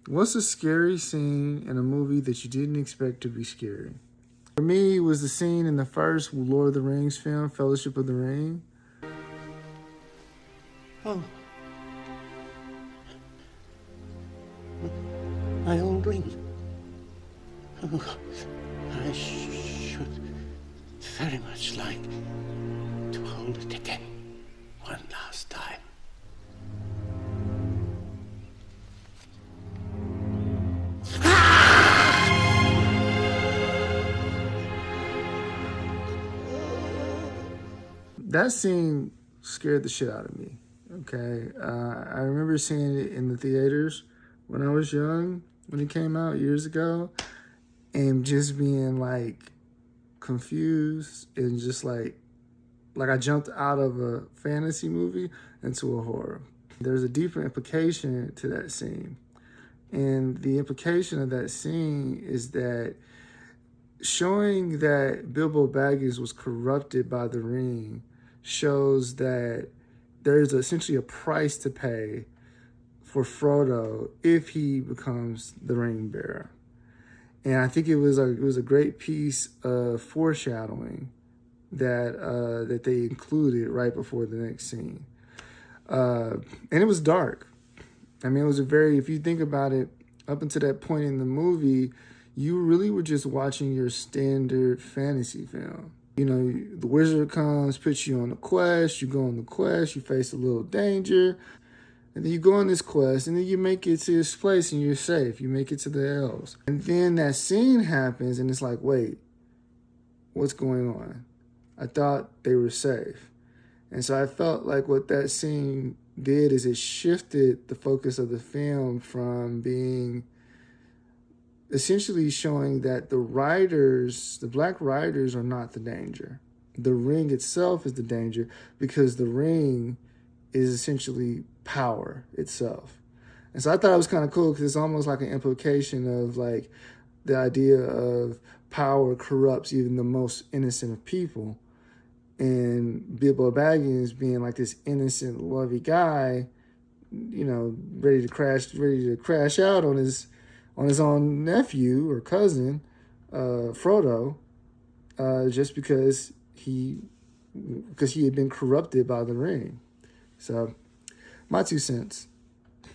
What's a scary scene in a movie that you didn't expect to be scary? For me, it was the scene in the first Lord of the Rings film, Fellowship of the Ring. Oh, my old ring. Oh, I should very much like to hold it again one last time. That scene scared the shit out of me. Okay. I remember seeing it in the theaters when I was young, when it came out years ago, and just being like confused and just like I jumped out of a fantasy movie into a horror. There's a deeper implication to that scene. And the implication of that scene is that showing that Bilbo Baggins was corrupted by the ring shows that there's essentially a price to pay for Frodo if he becomes the ring bearer. And I think it was a great piece of foreshadowing that they included right before the next scene. And it was dark. I mean, it was if you think about it, up until that point in the movie, you really were just watching your standard fantasy film. You know, the wizard comes, puts you on a quest, you go on the quest, you face a little danger, and then you go on this quest, and then you make it to this place and you're safe. You make it to the elves. And then that scene happens, and it's like, wait, what's going on? I thought they were safe. And so I felt like what that scene did is it shifted the focus of the film from being essentially showing that the black riders are not the danger. The ring itself is the danger because the ring is essentially power itself. And so I thought it was kind of cool because it's almost like an implication of like the idea of power corrupts even the most innocent of people. And Bilbo Baggins being like this innocent, lovey guy, you know, ready to crash out on his own nephew or cousin, Frodo, just because he had been corrupted by the ring. So, my 2 cents.